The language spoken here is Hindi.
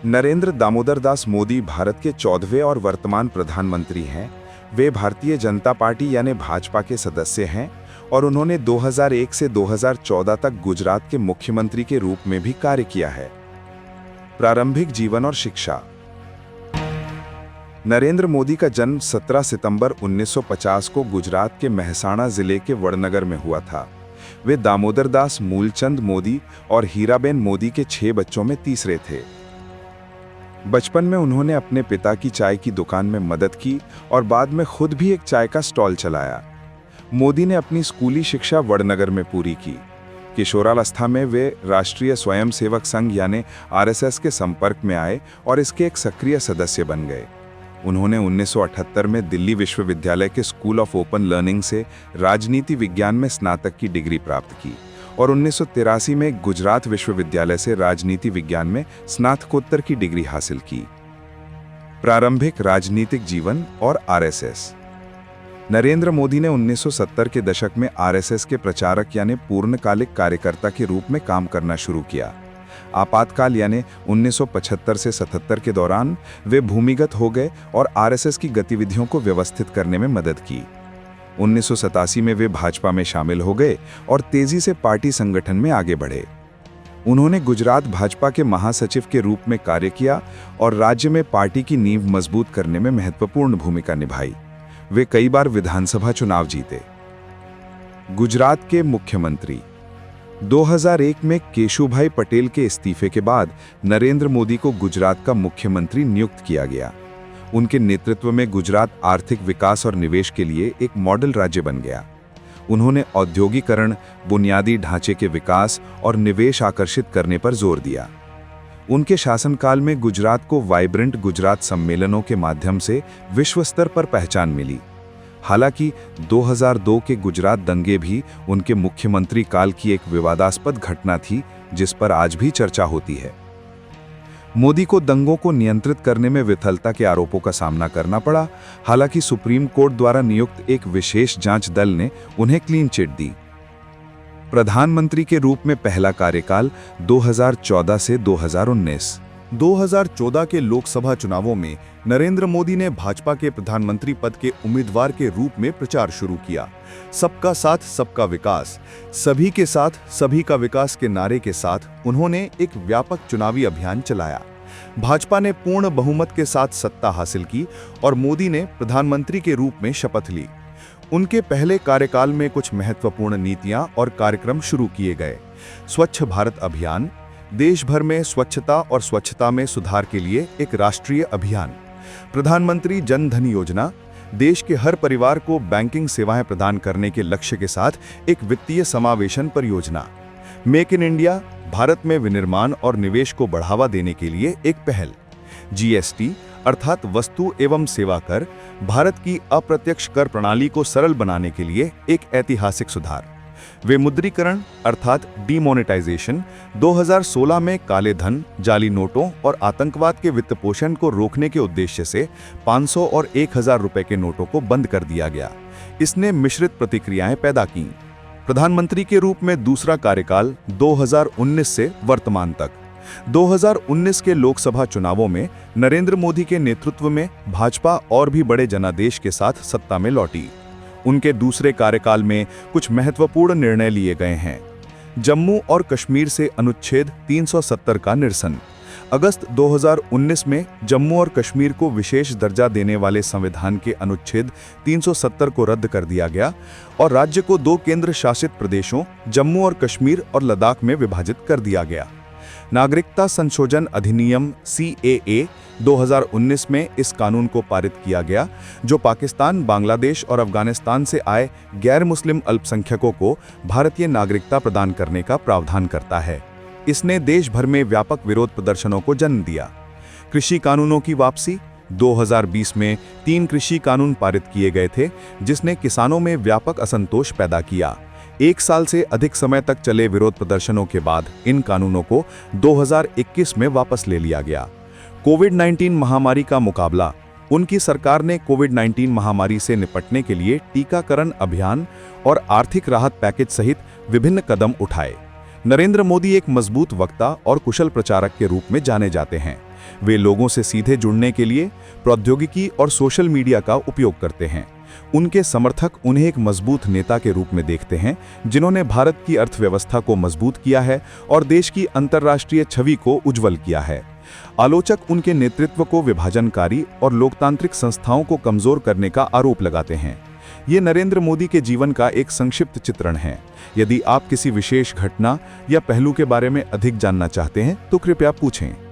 नरेंद्र दामोदर दास मोदी भारत के 14वें और वर्तमान प्रधानमंत्री हैं। वे भारतीय जनता पार्टी यानी भाजपा के सदस्य हैं और उन्होंने 2001 से 2014 तक गुजरात के मुख्यमंत्री के रूप में भी कार्य किया है। प्रारंभिक जीवन और शिक्षा। नरेंद्र मोदी का जन्म 17 सितंबर 1950 को गुजरात के मेहसाणा जिले के वडनगर में हुआ था। वे दामोदर दास मूलचंद मोदी और हीराबेन मोदी के 6 बच्चों में तीसरे थे। बचपन में उन्होंने अपने पिता की चाय की दुकान में मदद की और बाद में खुद भी एक चाय का स्टॉल चलाया। मोदी ने अपनी स्कूली शिक्षा वडनगर में पूरी की। किशोरावस्था में वे राष्ट्रीय स्वयंसेवक संघ यानी आरएसएस के संपर्क में आए और इसके एक सक्रिय सदस्य बन गए। उन्होंने 1978 में दिल्ली विश्वविद्यालय के स्कूल ऑफ ओपन लर्निंग से राजनीति विज्ञान में स्नातक की डिग्री प्राप्त की और 1983 में गुजरात विश्वविद्यालय से राजनीति विज्ञान में स्नातकोत्तर की डिग्री हासिल की। प्रारंभिक राजनीतिक जीवन और आरएसएस। नरेंद्र मोदी ने 1970 के दशक में आरएसएस के प्रचारक यानी पूर्णकालिक कार्यकर्ता के रूप में काम करना शुरू किया। आपातकाल यानी 1975 से 77 के दौरान वे भूमिगत हो गए और आरएसएस की गतिविधियों को व्यवस्थित करने में मदद की। 1987 में वे भाजपा में शामिल हो गए और तेजी से पार्टी संगठन में आगे बढ़े। उन्होंने गुजरात भाजपा के महासचिव के रूप में कार्य किया और राज्य में पार्टी की नींव मजबूत करने में महत्वपूर्ण भूमिका निभाई। वे कई बार विधानसभा चुनाव जीते। गुजरात के मुख्यमंत्री। 2001 में केशुभाई पटेल के इस्तीफे के बाद नरेंद्र मोदी को गुजरात का मुख्यमंत्री नियुक्त किया गया। उनके नेतृत्व में गुजरात आर्थिक विकास और निवेश के लिए एक मॉडल राज्य बन गया। उन्होंने औद्योगिकरण, बुनियादी ढांचे के विकास और निवेश आकर्षित करने पर जोर दिया। उनके शासनकाल में गुजरात को वाइब्रेंट गुजरात सम्मेलनों के माध्यम से विश्व स्तर पर पहचान मिली। हालांकि 2002 के गुजरात दंगे भी उनके मुख्यमंत्री काल की एक विवादास्पद घटना थी, जिस पर आज भी चर्चा होती है। मोदी को दंगों को नियंत्रित करने में विफलता के आरोपों का सामना करना पड़ा। हालांकि सुप्रीम कोर्ट द्वारा नियुक्त एक विशेष जांच दल ने उन्हें क्लीन चिट दी। प्रधानमंत्री के रूप में पहला कार्यकाल 2014 से 2019। 2014 के लोकसभा चुनावों में नरेंद्र मोदी ने भाजपा के प्रधानमंत्री पद के उम्मीदवार के रूप में प्रचार शुरू किया। सबका साथ सबका विकास, सभी के साथ सभी का विकास के नारे के साथ उन्होंने एक व्यापक चुनावी अभियान चलाया। भाजपा ने पूर्ण बहुमत के साथ सत्ता हासिल की और मोदी ने प्रधानमंत्री के रूप में शपथ ली। उनके पहले कार्यकाल में कुछ महत्वपूर्ण नीतियां और कार्यक्रम शुरू किए गए। स्वच्छ भारत अभियान, देश भर में स्वच्छता और स्वच्छता में सुधार के लिए एक राष्ट्रीय अभियान, प्रधानमंत्री जन धन योजना, देश के हर परिवार को बैंकिंग सेवाएं प्रदान करने के लक्ष्य के साथ एक वित्तीय समावेशन परियोजना, मेक इन इंडिया, भारत में विनिर्माण और निवेश को बढ़ावा देने के लिए एक पहल, जीएसटी अर्थात वस्तु एवं सेवा कर, भारत की अप्रत्यक्ष कर प्रणाली को सरल बनाने के लिए एक ऐतिहासिक सुधार, विमुद्रीकरण अर्थात डीमोनेटाइजेशन, 2016 में काले धन, जाली नोटों और आतंकवाद के वित्तपोषण को रोकने के उद्देश्य से 500 और 1000 रुपए के नोटों को बंद कर दिया गया। इसने मिश्रित प्रतिक्रियाएं पैदा की। प्रधानमंत्री के रूप में दूसरा कार्यकाल 2019 से वर्तमान तक। 2019 के लोकसभा चुनावों में नरेंद्र मोदी के नेतृत्व में भाजपा और भी बड़े जनादेश के साथ सत्ता में लौटी। उनके दूसरे कार्यकाल में कुछ महत्वपूर्ण निर्णय लिए गए हैं। जम्मू और कश्मीर से अनुच्छेद 370 का निरसन। अगस्त 2019 में जम्मू और कश्मीर को विशेष दर्जा देने वाले संविधान के अनुच्छेद 370 को रद्द कर दिया गया और राज्य को 2 केंद्र शासित प्रदेशों जम्मू और कश्मीर और लद्दाख में विभाजित कर दिया गया। नागरिकता संशोधन अधिनियम CAA 2019 में इस कानून को पारित किया गया, जो पाकिस्तान, बांग्लादेश और अफगानिस्तान से आए गैर मुस्लिम अल्पसंख्यकों को भारतीय नागरिकता प्रदान करने का प्रावधान करता है। इसने देश भर में व्यापक विरोध प्रदर्शनों को जन्म दिया। कृषि कानूनों की वापसी। 2020 में 3 कृषि कानून पारित किए गए थे, जिसने किसानों में व्यापक असंतोष पैदा किया। 1 साल से अधिक समय तक चले विरोध प्रदर्शनों के बाद इन कानूनों को 2021 में वापस ले लिया गया। कोविड-19 महामारी का मुकाबला। उनकी सरकार ने कोविड-19 महामारी से निपटने के लिए टीकाकरण अभियान और आर्थिक राहत पैकेज सहित विभिन्न कदम उठाए। नरेंद्र मोदी एक मजबूत वक्ता और कुशल प्रचारक के रूप में जाने जाते हैं। वे लोगों से सीधे जुड़ने के लिए प्रौद्योगिकी और सोशल मीडिया का उपयोग करते हैं। उनके समर्थक उन्हें एक मजबूत नेता के रूप में देखते हैं, जिन्होंने भारत की अर्थव्यवस्था को मजबूत किया है और देश की अंतर्राष्ट्रीय छवि को उज्जवल किया है। आलोचक उनके नेतृत्व को विभाजनकारी और लोकतांत्रिक संस्थाओं को कमजोर करने का आरोप लगाते हैं। ये नरेंद्र मोदी के जीवन का एक संक्षिप्त चित्रण है। यदि आप किसी विशेष घटना या पहलू के बारे में अधिक जानना चाहते हैं तो कृपया पूछें।